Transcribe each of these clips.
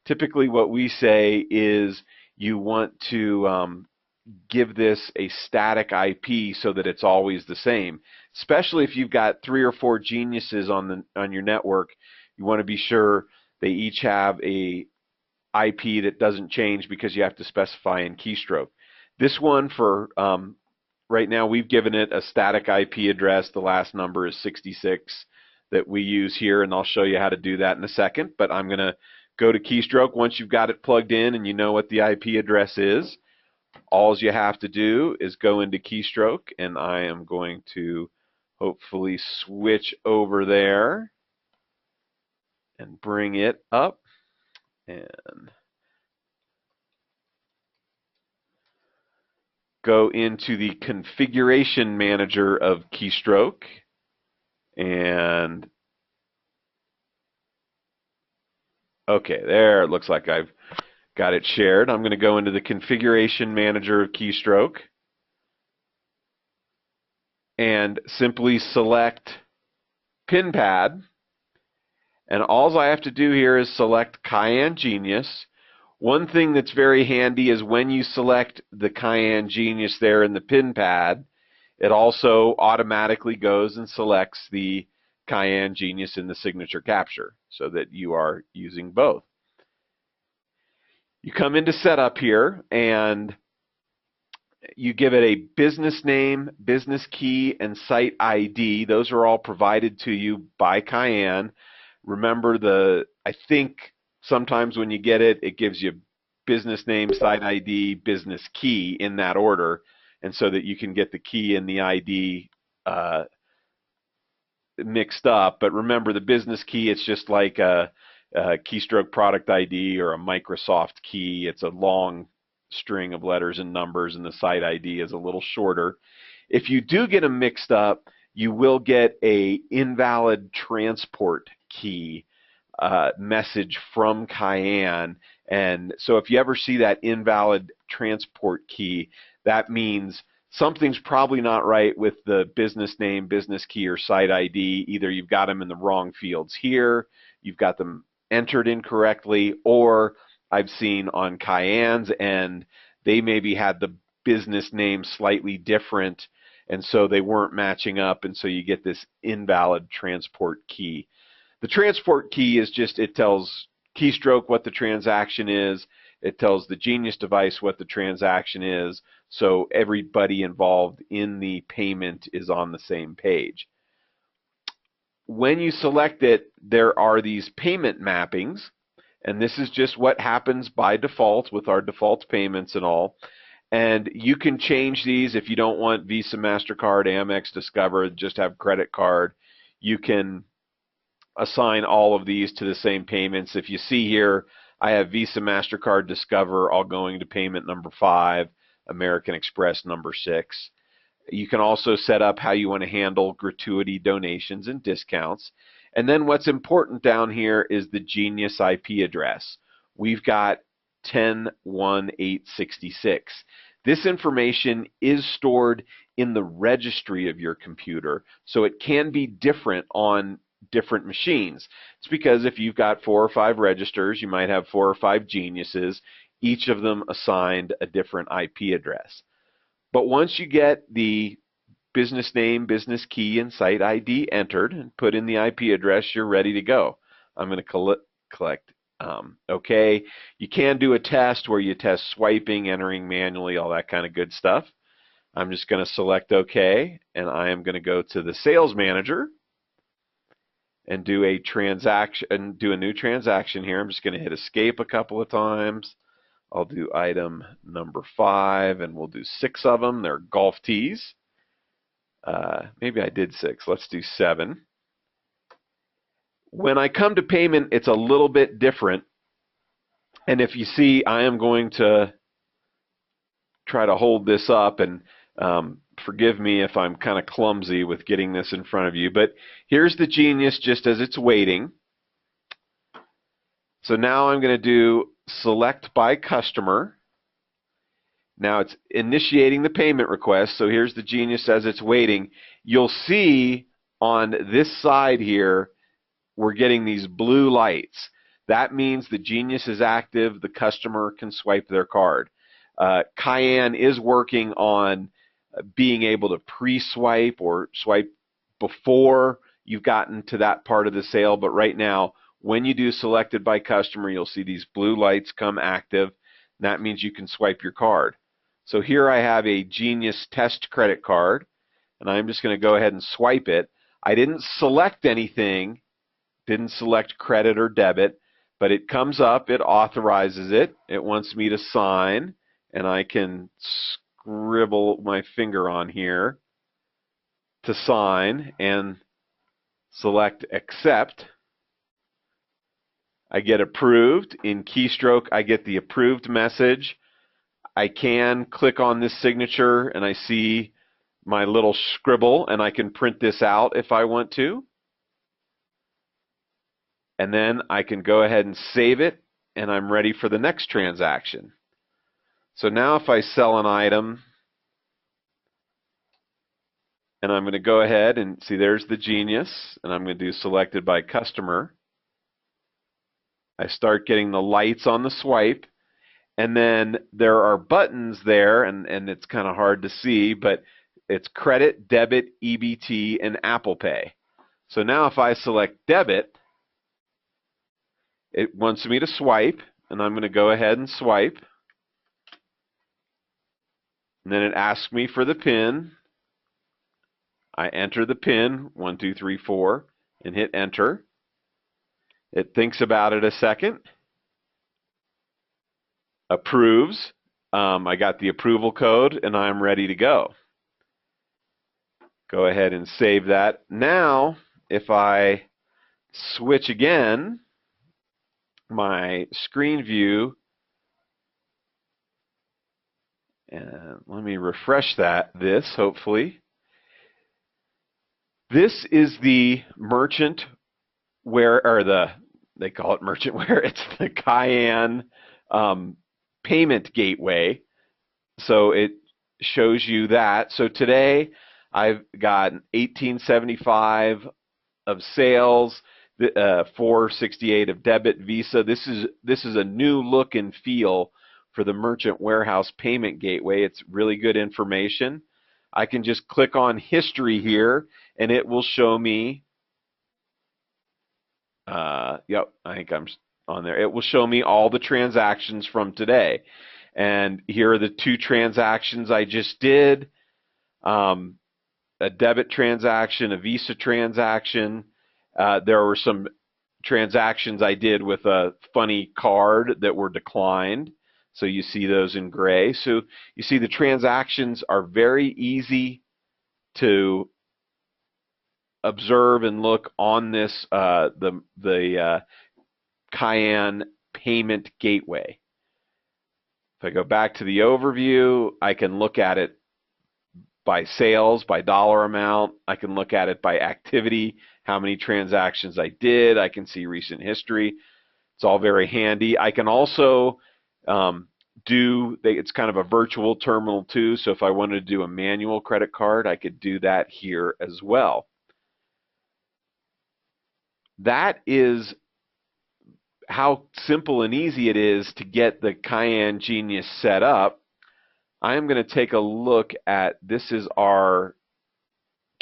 Typically what we say is you want to give this a static IP so that it's always the same. Especially if you've got 3 or 4 geniuses on your network, you want to be sure they each have a IP that doesn't change because you have to specify in keystroke. This one for right now, we've given it a static IP address. The last number is 66 that we use here, and I'll show you how to do that in a second. But I'm going to go to keystroke. Once you've got it plugged in and you know what the IP address is, all you have to do is go into keystroke, and I am going to hopefully switch over there and bring it up. And go into the configuration manager of Keystroke, and okay, there, it looks like I've got it shared. I'm going to go into the configuration manager of Keystroke and simply select pin pad, and all I have to do here is select Cayan Genius. One thing that's very handy is when you select the Cayan Genius there in the pin pad, it also automatically goes and selects the Cayan Genius in the signature capture so that you are using both. You come into setup here and you give it a business name, business key, and site ID. Those are all provided to you by Cayan. Remember, I think sometimes when you get it, it gives you business name, site ID, business key in that order, and so that you can get the key and the ID mixed up. But remember, the business key, it's just like a Keystroke product ID or a Microsoft key. It's a long string of letters and numbers, and the site ID is a little shorter. If you do get them mixed up, you will get a invalid transport key message from Cayan. And so if you ever see that invalid transport key, that means something's probably not right with the business name, business key, or site ID. Either you've got them in the wrong fields here, you've got them entered incorrectly, or I've seen on Cayan's end, they maybe had the business name slightly different, and so they weren't matching up, and so you get this invalid transport key. The transport key is just, it tells Keystroke what the transaction is, it tells the Genius device what the transaction is, so everybody involved in the payment is on the same page. When you select it, there are these payment mappings, and this is just what happens by default with our default payments and all. And you can change these if you don't want Visa, MasterCard, Amex, Discover, just have credit card. You can assign all of these to the same payments. If you see here, I have Visa, MasterCard, Discover, all going to payment number 5, American Express number 6. You can also set up how you want to handle gratuity, donations, and discounts. And then what's important down here is the Genius IP address. We've got 10.1.8.66. This information is stored in the registry of your computer, so it can be different on different machines. It's because if you've got 4 or 5 registers, you might have 4 or 5 Geniuses, each of them assigned a different IP address. But once you get the business name, business key, and site ID entered and put in the IP address, you're ready to go. I'm going to collect OK. You can do a test where you test swiping, entering manually, all that kind of good stuff. I'm just going to select OK, and I am going to go to the Sales Manager and do a transaction, do a new transaction here. I'm just going to hit Escape a couple of times. I'll do item number 5, and we'll do 6 of them. They're golf tees. Maybe I did 6. Let's do 7. When I come to payment, it's a little bit different. And if you see, I am going to try to hold this up, and forgive me if I'm kind of clumsy with getting this in front of you. But here's the Genius just as it's waiting. So now I'm going to do Select by Customer. Now it's initiating the payment request, so here's the Genius as it's waiting. You'll see on this side here, we're getting these blue lights. that means the Genius is active. The customer can swipe their card. Cayan is working on being able to pre-swipe or swipe before you've gotten to that part of the sale, but right now, when you do selected by customer, you'll see these blue lights come active, and that means you can swipe your card. So here I have a Genius test credit card, and I'm just going to go ahead and swipe it. I didn't select anything, didn't select credit or debit, but it comes up, it authorizes it, it wants me to sign, and I can scribble my finger on here to sign and select accept. I get approved. In Keystroke, I get the approved message. I can click on this signature and I see my little scribble, and I can print this out if I want to. And then I can go ahead and save it, and I'm ready for the next transaction. So now if I sell an item, and I'm going to go ahead and see there's the Genius, and I'm going to do selected by customer. I start getting the lights on the swipe, and then there are buttons there, and it's kind of hard to see, but it's credit, debit, EBT, and Apple Pay. So now if I select debit, it wants me to swipe, and I'm going to go ahead and swipe. And then it asks me for the PIN. I enter the PIN, 1234, and hit enter. It thinks about it a second, approves. I got the approval code, and I'm ready to go. Go ahead and save that. Now, if I switch again, my screen view, and let me refresh this, hopefully. This is the merchant where, or they call it merchant where, it's the Cayan payment gateway. So it shows you that. So today I've got 1875 of sales, 468 of debit Visa. This is a new look and feel for the merchant warehouse payment gateway. It's really good information. I can just click on history here, and it will show me. Yep, I think I'm on there. It will show me all the transactions from today. And here are the two transactions I just did. A debit transaction, a Visa transaction. There were some transactions I did with a funny card that were declined. So you see those in gray. So you see the transactions are very easy to observe and look on this the Cayan payment gateway. If I go back to the overview, I can look at it by sales, by dollar amount. I can look at it by activity, how many transactions I did. I can see recent history. It's all very handy. I can also it's kind of a virtual terminal too, so if I wanted to do a manual credit card, I could do that here as well. That is how simple and easy it is to get the Cayan Genius set up. I am going to take a look at, this is our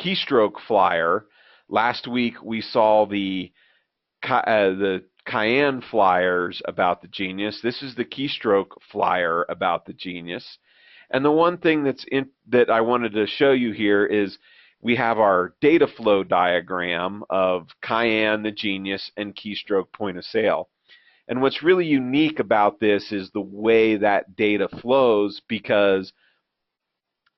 Keystroke flyer. Last week we saw the Cayan flyers about the Genius. This is the Keystroke flyer about the Genius. And the one thing that I wanted to show you here is we have our data flow diagram of Cayan, the Genius, and Keystroke point of sale. And what's really unique about this is the way that data flows, because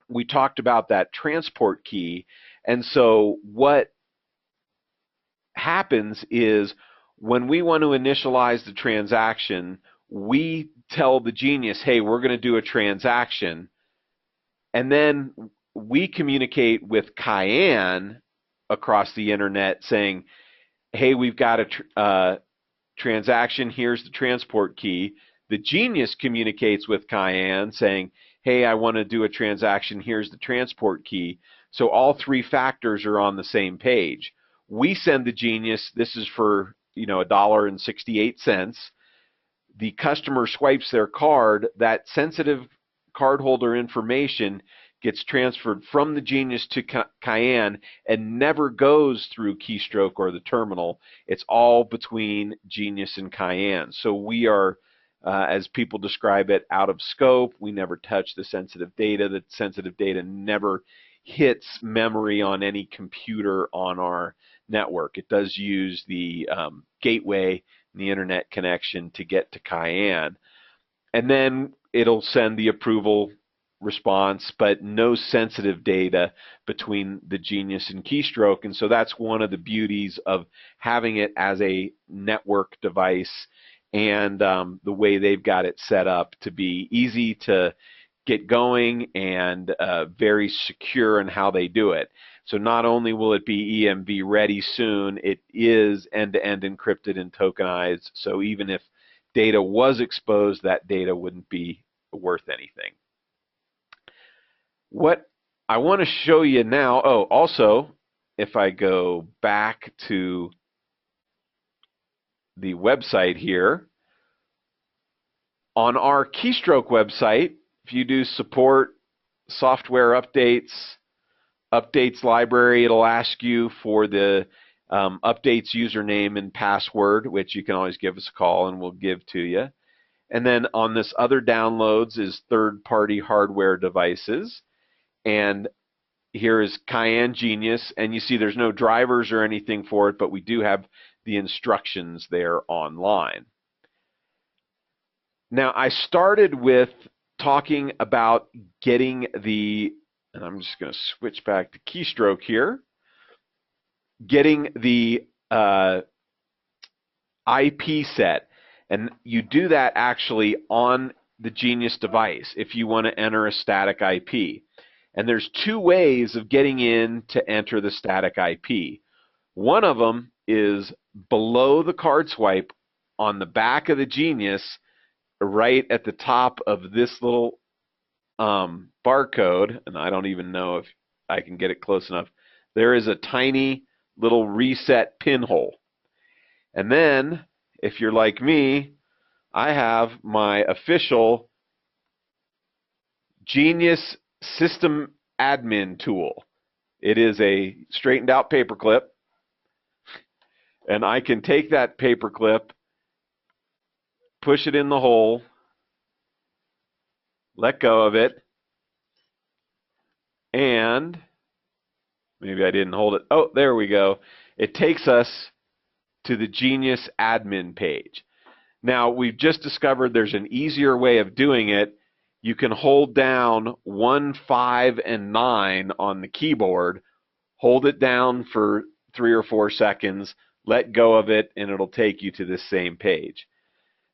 we talked about that transport key. And so what happens is when we want to initialize the transaction, we tell the Genius, hey, we're going to do a transaction. And then we communicate with Cayan across the internet saying, hey, we've got a transaction, here's the transport key. The Genius communicates with Cayan saying, hey, I want to do a transaction, here's the transport key. So all three factors are on the same page. We send the Genius, this is for $1.68. The customer swipes their card, that sensitive cardholder information gets transferred from the Genius to Cayan and never goes through Keystroke or the terminal. It's all between Genius and Cayan. So we are, as people describe it, out of scope. We never touch the sensitive data. The sensitive data never hits memory on any computer on our network. It does use the gateway, the internet connection to get to Cayan. And then it'll send the approval response, but no sensitive data between the Genius and Keystroke. And so that's one of the beauties of having it as a network device, and the way they've got it set up to be easy to get going and very secure in how they do it. So not only will it be EMV ready soon, it is end-to-end encrypted and tokenized. So even if data was exposed, that data wouldn't be worth anything. What I want to show you now, also, if I go back to the website here, on our Keystroke website, if you do support, software updates, updates library, it'll ask you for the updates username and password, which you can always give us a call and we'll give to you. And then on this other downloads is third-party hardware devices. And here is Cayan Genius, and you see there's no drivers or anything for it, but we do have the instructions there online. Now, I started with talking about getting the, and I'm just going to switch back to Keystroke here, getting the IP set. And you do that actually on the Genius device if you want to enter a static IP. And there's two ways of getting in to enter the static IP. One of them is below the card swipe on the back of the Genius, right at the top of this little barcode, and I don't even know if I can get it close enough. There is a tiny little reset pinhole. And then, if you're like me, I have my official Genius System Admin tool. It is a straightened out paperclip, and I can take that paperclip, push it in the hole, let go of it, and maybe I didn't hold it. Oh, there we go. It takes us to the Genius admin page. Now, we've just discovered there's an easier way of doing it. You can hold down 1, 5, and 9 on the keyboard, hold it down for 3 or 4 seconds, let go of it, and it'll take you to this same page.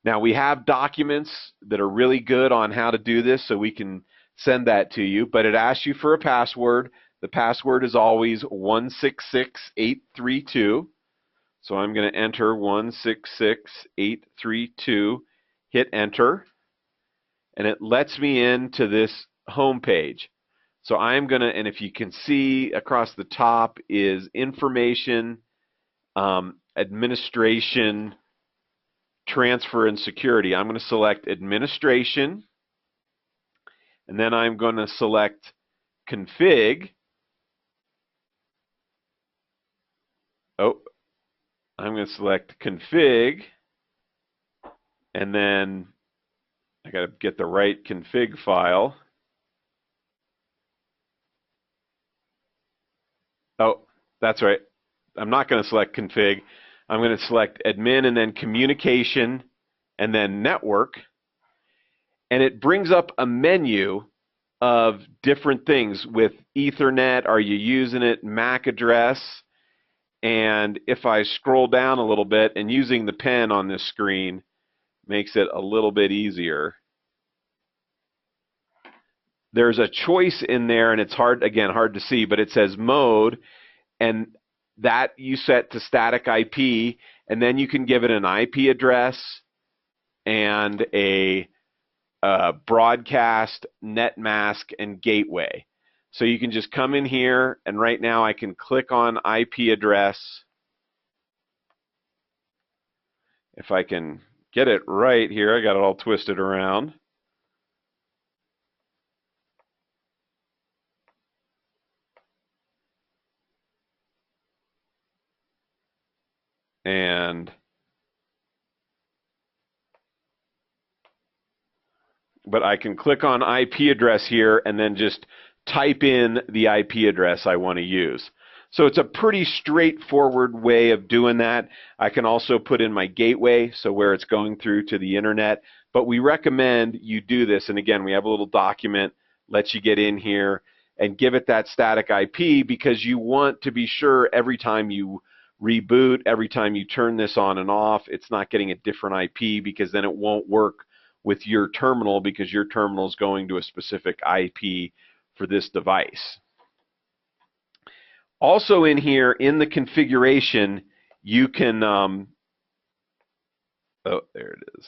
Now, we have documents that are really good on how to do this, so we can send that to you, but it asks you for a password. The password is always 166832. So I'm going to enter 166832, hit enter, and it lets me into this home page. So I'm going to, and if you can see across the top is information, administration, transfer, and security. I'm going to select administration, and then I'm going to select config. I'm going to select config, and then I got to get the right config file. Oh, that's right. I'm not going to select config. I'm going to select admin and then communication and then network. And it brings up a menu of different things with Ethernet. Are you using it? MAC address. And if I scroll down a little bit, and using the pen on this screen makes it a little bit easier. There's a choice in there, and it's hard to see, but it says mode, and that you set to static IP, and then you can give it an IP address and a broadcast, net mask, and gateway. So you can just come in here, and right now I can click on IP address, if I can get it right here, I got it all twisted around. And but I can click on IP address here and then just type in the IP address I want to use. So it's a pretty straightforward way of doing that. I can also put in my gateway, so where it's going through to the internet, but we recommend you do this. And again, we have a little document, lets you get in here and give it that static IP, because you want to be sure every time you reboot, every time you turn this on and off, it's not getting a different IP, because then it won't work with your terminal, because your terminal is going to a specific IP for this device. Also in here, in the configuration, you can, oh, there it is.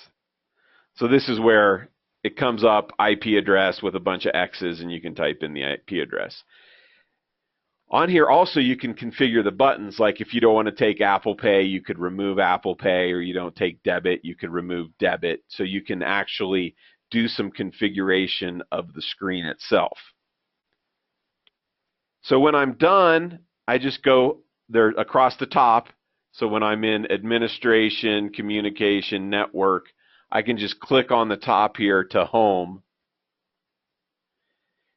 So this is where it comes up, IP address with a bunch of X's, and you can type in the IP address. On here also you can configure the buttons, like if you don't want to take Apple Pay, you could remove Apple Pay, or you don't take debit, you could remove debit. So you can actually do some configuration of the screen itself. So when I'm done, I just go there across the top. So when I'm in administration, communication, network, I can just click on the top here to home,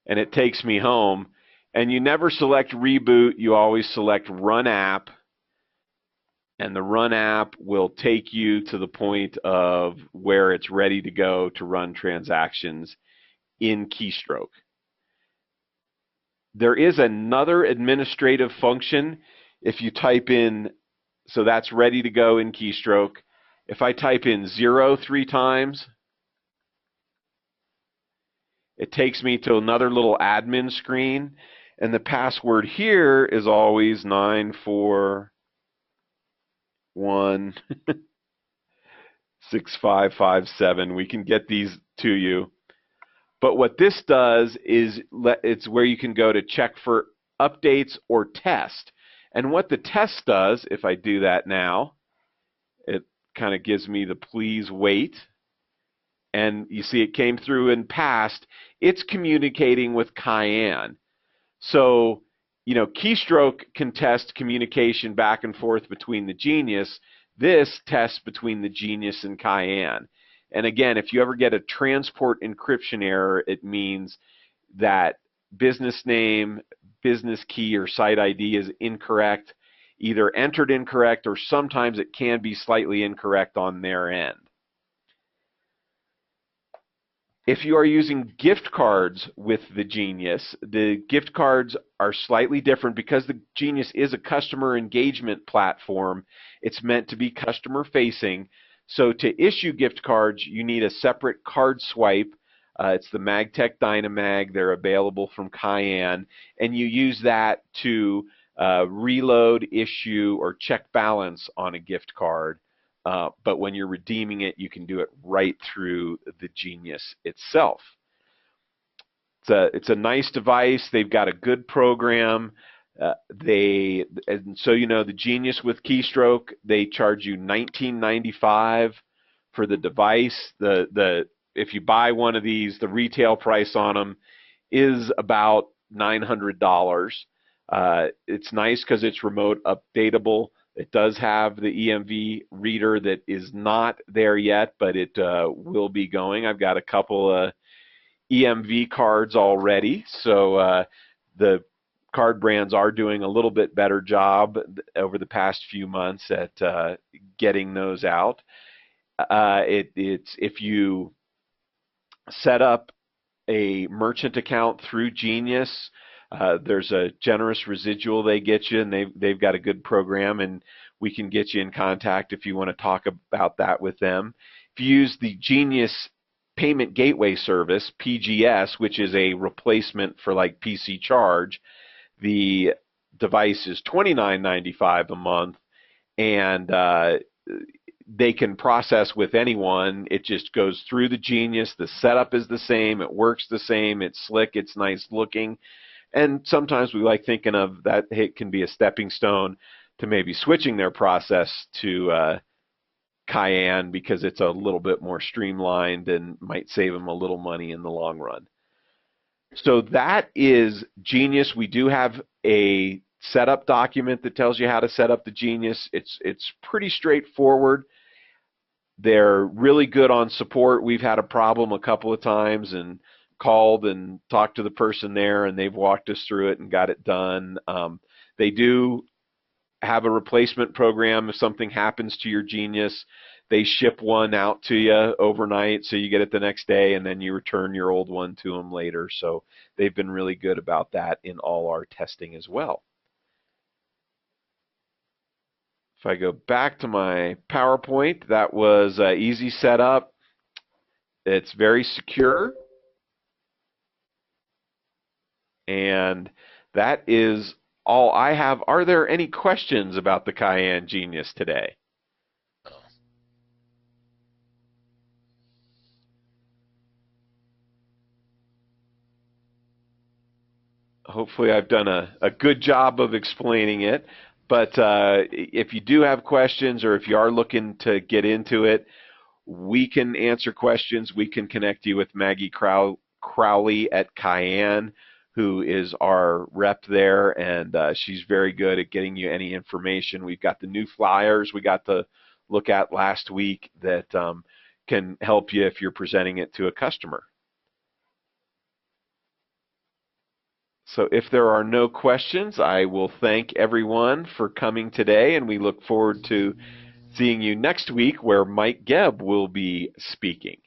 and it takes me home. And you never select reboot, you always select run app, and the run app will take you to the point of where it's ready to go to run transactions in Keystroke. There is another administrative function if you type in, so that's ready to go in Keystroke. If I type in 0 3 times, it takes me to another little admin screen, and the password here is always 9416557. We can get these to you. But what this does is it's where you can go to check for updates or test. And what the test does, if I do that now, it kind of gives me the please wait. And you see it came through and passed. It's communicating with Cayan. So, you know, Keystroke can test communication back and forth between the Genius. This tests between the Genius and Cayan. And again, if you ever get a transport encryption error, it means that business name, business key, or site ID is incorrect, either entered incorrect, or sometimes it can be slightly incorrect on their end. If you are using gift cards with the Genius, the gift cards are slightly different because the Genius is a customer engagement platform. It's meant to be customer facing. So to issue gift cards, you need a separate card swipe. It's the Magtech Dynamag. They're available from Cayan, and you use that to reload, issue, or check balance on a gift card. But when you're redeeming it, you can do it right through the Genius itself. It's a nice device. They've got a good program. And so you know, the Genius with Keystroke, they charge you $19.95 for the device. If you buy one of these, the retail price on them is about $900. It's nice because it's remote updatable. It does have the EMV reader that is not there yet, but it will be going. I've got a couple EMV cards already, so the card brands are doing a little bit better job over the past few months at getting those out. It's if you set up a merchant account through Genius, there's a generous residual they get you, and they've got a good program, and we can get you in contact if you want to talk about that with them. If you use the Genius Payment Gateway Service, PGS, which is a replacement for like PC Charge, the device is $29.95 a month, and they can process with anyone. It just goes through the Genius. The setup is the same. It works the same. It's slick. It's nice looking. And sometimes we like thinking of that it can be a stepping stone to maybe switching their process to Cayenne because it's a little bit more streamlined and might save them a little money in the long run. So that is Genius. We do have a setup document that tells you how to set up the Genius. It's pretty straightforward. They're really good on support. We've had a problem a couple of times and called and talked to the person there, and they've walked us through it and got it done. They do have a replacement program. If something happens to your Genius, they ship one out to you overnight, so you get it the next day, and then you return your old one to them later. So they've been really good about that in all our testing as well. If I go back to my PowerPoint, that was easy setup. It's very secure. And that is all I have. Are there any questions about the Cayan Genius today? Hopefully I've done a good job of explaining it. But if you do have questions or if you are looking to get into it, we can answer questions. We can connect you with Maggie Crowley at Cayan, who is our rep there, and she's very good at getting you any information. We've got the new flyers we got to look at last week that can help you if you're presenting it to a customer. So if there are no questions, I will thank everyone for coming today, and we look forward to seeing you next week where Mike Gebb will be speaking.